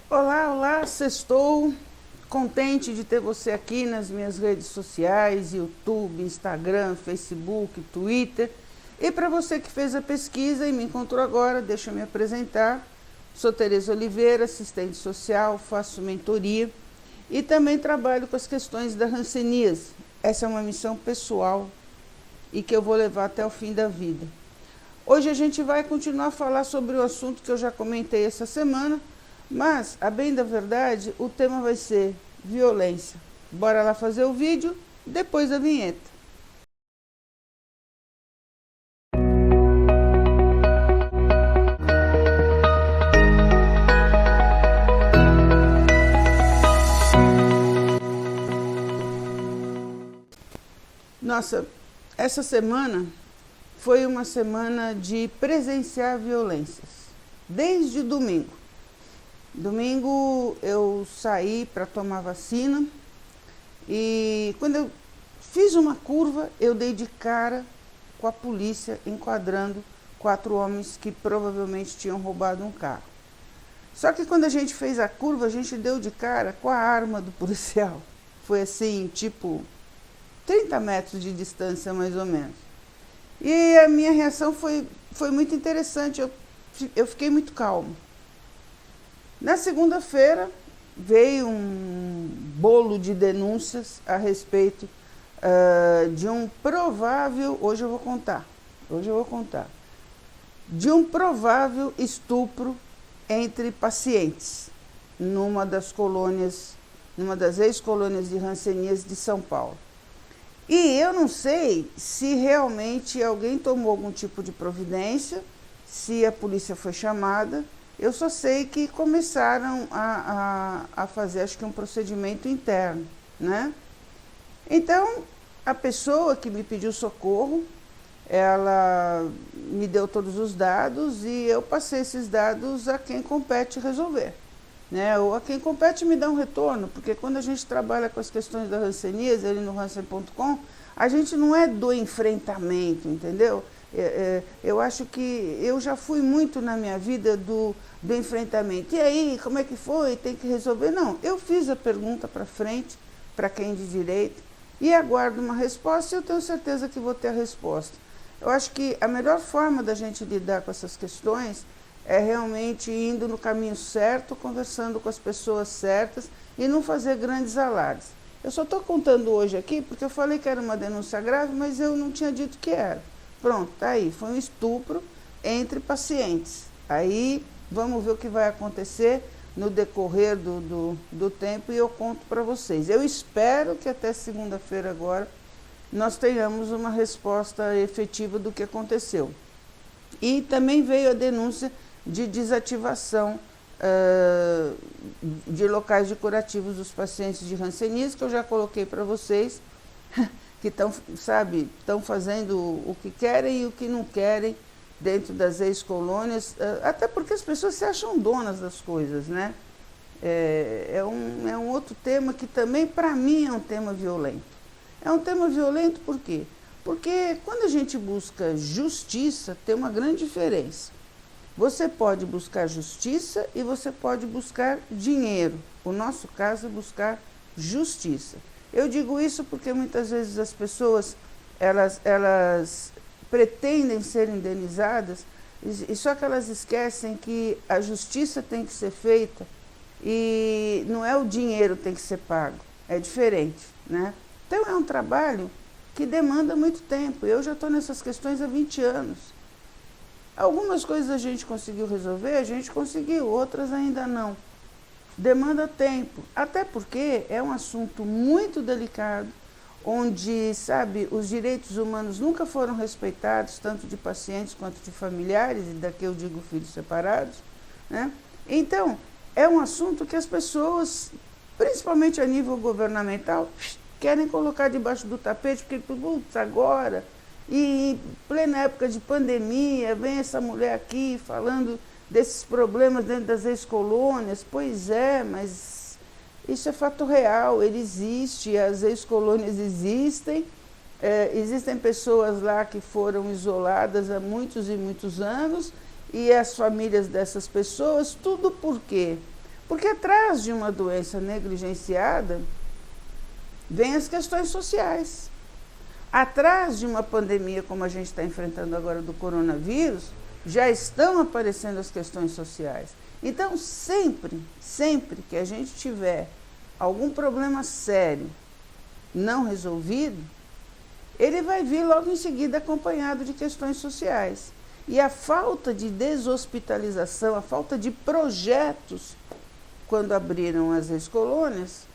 Olá, olá, sextou. Contente de ter você aqui nas minhas redes sociais, YouTube, Instagram, Facebook, Twitter. E para você que fez a pesquisa e me encontrou agora, deixa eu me apresentar. Sou Tereza Oliveira, assistente social, faço mentoria e também trabalho com as questões da hanseníase. Essa é uma missão pessoal e que eu vou levar até o fim da vida. Hoje a gente vai continuar a falar sobre o assunto que eu já comentei essa semana, mas, a bem da verdade, o tema vai ser violência. Bora lá fazer o vídeo depois da vinheta. Nossa, essa semana foi uma semana de presenciar violências, desde domingo. Domingo eu saí para tomar vacina e quando eu fiz uma curva, eu dei de cara com a polícia enquadrando 4 homens que provavelmente tinham roubado um carro. Só que quando a gente fez a curva, a gente deu de cara com a arma do policial. Foi assim, tipo 30 metros de distância mais ou menos. E a minha reação foi muito interessante, eu fiquei muito calmo. Na segunda-feira veio um bolo de denúncias a respeito de um provável, hoje eu vou contar, de um provável estupro entre pacientes numa das colônias, numa das ex-colônias de hanseníase de São Paulo. E eu não sei se realmente alguém tomou algum tipo de providência, se a polícia foi chamada. Eu só sei que começaram a fazer, acho que um procedimento interno, né? Então, a pessoa que me pediu socorro, ela me deu todos os dados e eu passei esses dados a quem compete resolver, né? Ou a quem compete me dar um retorno, porque quando a gente trabalha com as questões da hanseníase, ali no hansen.com, a gente não é do enfrentamento, entendeu? Eu acho que eu já fui muito na minha vida do enfrentamento. E aí, como é que foi? Tem que resolver? Não, eu fiz a pergunta para frente, para quem de direito, e aguardo uma resposta e eu tenho certeza que vou ter a resposta. Eu acho que a melhor forma da gente lidar com essas questões é realmente indo no caminho certo, conversando com as pessoas certas e não fazer grandes alardes. Eu só estou contando hoje aqui porque eu falei que era uma denúncia grave, mas eu não tinha dito que era. Pronto, tá aí, foi um estupro entre pacientes. Aí vamos ver o que vai acontecer no decorrer do tempo e eu conto para vocês. Eu espero que até segunda-feira agora nós tenhamos uma resposta efetiva do que aconteceu. E também veio a denúncia de desativação de locais de curativos dos pacientes de hanseníase, que eu já coloquei para vocês, que estão fazendo o que querem e o que não querem dentro das ex-colônias, até porque as pessoas se acham donas das coisas, né? É um outro tema que também, para mim, é um tema violento. É um tema violento por quê? Porque quando a gente busca justiça, tem uma grande diferença. Você pode buscar justiça e você pode buscar dinheiro. O nosso caso é buscar justiça. Eu digo isso porque muitas vezes as pessoas, elas pretendem ser indenizadas e só que elas esquecem que a justiça tem que ser feita e não é o dinheiro que tem que ser pago, é diferente, né? Então é um trabalho que demanda muito tempo. Eu já estou nessas questões há 20 anos. Algumas coisas a gente conseguiu resolver, a gente conseguiu, outras ainda não. Demanda tempo, até porque é um assunto muito delicado, onde, os direitos humanos nunca foram respeitados, tanto de pacientes quanto de familiares, e daqui eu digo filhos separados, né? Então, é um assunto que as pessoas, principalmente a nível governamental, querem colocar debaixo do tapete, porque, putz, agora, e em plena época de pandemia, vem essa mulher aqui falando desses problemas dentro das ex-colônias. Pois é, mas isso é fato real, ele existe, as ex-colônias existem, existem pessoas lá que foram isoladas há muitos e muitos anos, e as famílias dessas pessoas, tudo por quê? Porque atrás de uma doença negligenciada, vem as questões sociais. Atrás de uma pandemia como a gente está enfrentando agora do coronavírus, já estão aparecendo as questões sociais. Então, sempre que a gente tiver algum problema sério não resolvido, ele vai vir logo em seguida acompanhado de questões sociais. E a falta de deshospitalização, a falta de projetos, quando abriram as ex-colônias,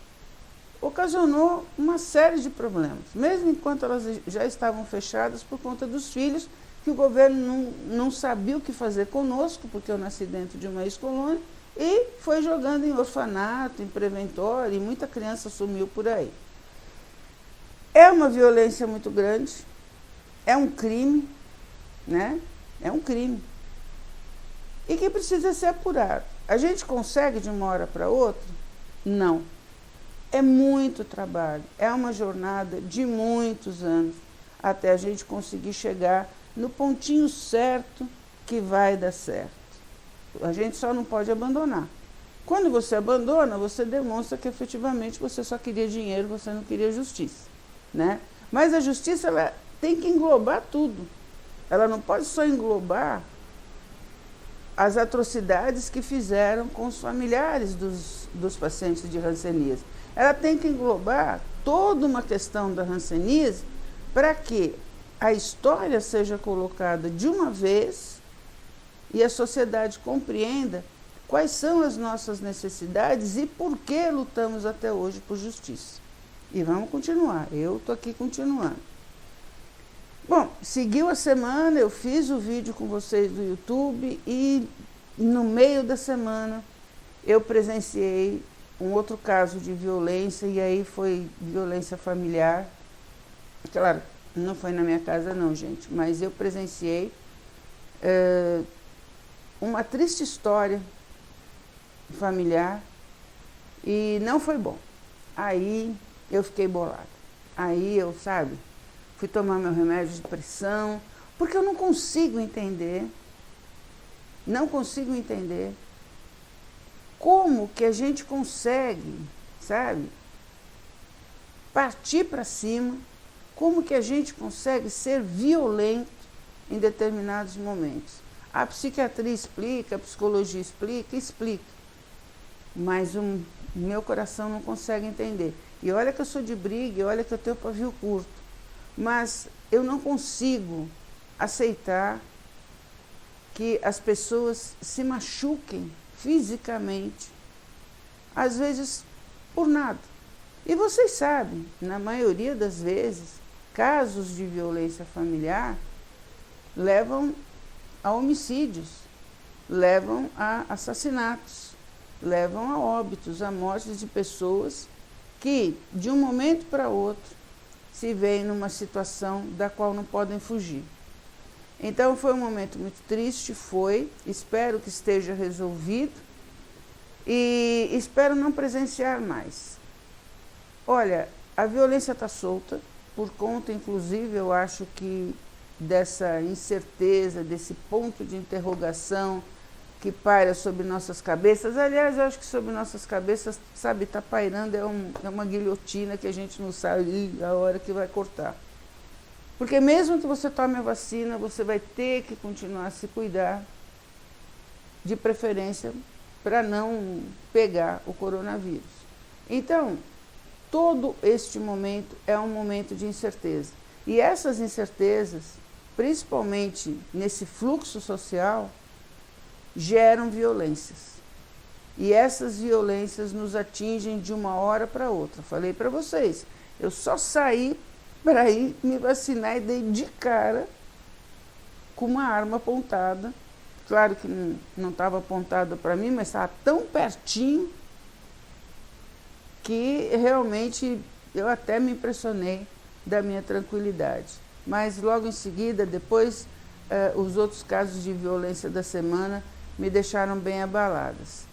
ocasionou uma série de problemas, mesmo enquanto elas já estavam fechadas por conta dos filhos, que o governo não sabia o que fazer conosco, porque eu nasci dentro de uma ex-colônia, e foi jogando em orfanato, em preventório, e muita criança sumiu por aí. É uma violência muito grande, é um crime, né? É um crime. E que precisa ser apurado. A gente consegue de uma hora para outra? Não. É muito trabalho, é uma jornada de muitos anos, até a gente conseguir chegar no pontinho certo que vai dar certo. A gente só não pode abandonar. Quando você abandona, você demonstra que efetivamente você só queria dinheiro, você não queria justiça, né? Mas a justiça, ela tem que englobar tudo. Ela não pode só englobar as atrocidades que fizeram com os familiares dos pacientes de hanseníase. Ela tem que englobar toda uma questão da hanseníase para que a história seja colocada de uma vez e a sociedade compreenda quais são as nossas necessidades e por que lutamos até hoje por justiça. E vamos continuar, eu estou aqui continuando. Bom, seguiu a semana, eu fiz o vídeo com vocês do YouTube e no meio da semana eu presenciei um outro caso de violência, e aí foi violência familiar. Claro, não foi na minha casa não, gente, mas eu presenciei uma triste história familiar e não foi bom. Aí eu fiquei bolada. Aí eu, fui tomar meu remédio de pressão, porque eu não consigo entender como que a gente consegue, partir para cima, como que a gente consegue ser violento em determinados momentos. A psiquiatria explica, a psicologia explica, mas o meu coração não consegue entender. E olha que eu sou de briga, e olha que eu tenho pavio curto, mas eu não consigo aceitar que as pessoas se machuquem fisicamente, às vezes por nada. E vocês sabem, na maioria das vezes, casos de violência familiar levam a homicídios, levam a assassinatos, levam a óbitos, a mortes de pessoas que, de um momento para outro, se veem numa situação da qual não podem fugir. Então foi um momento muito triste, espero que esteja resolvido e espero não presenciar mais. Olha, a violência está solta, por conta, inclusive, eu acho que dessa incerteza, desse ponto de interrogação que paira sobre nossas cabeças. Aliás, eu acho que sobre nossas cabeças, está pairando, é uma guilhotina que a gente não sabe a hora que vai cortar. Porque mesmo que você tome a vacina, você vai ter que continuar a se cuidar, de preferência para não pegar o coronavírus. Então, todo este momento é um momento de incerteza. E essas incertezas, principalmente nesse fluxo social, geram violências. E essas violências nos atingem de uma hora para outra. Falei para vocês, eu só saí para ir me vacinar e dei de cara com uma arma apontada. Claro que não estava apontada para mim, mas estava tão pertinho que realmente eu até me impressionei da minha tranquilidade. Mas logo em seguida, depois, os outros casos de violência da semana me deixaram bem abaladas.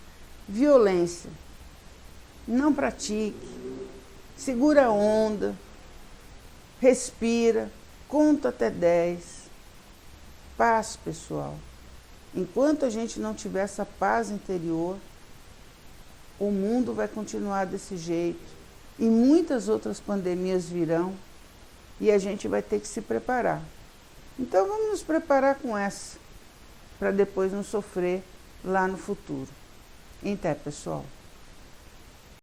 Violência, não pratique, segura a onda, respira, conta até 10. Paz, pessoal. Enquanto a gente não tiver essa paz interior, o mundo vai continuar desse jeito e muitas outras pandemias virão e a gente vai ter que se preparar. Então vamos nos preparar com essa, para depois não sofrer lá no futuro. Até, pessoal.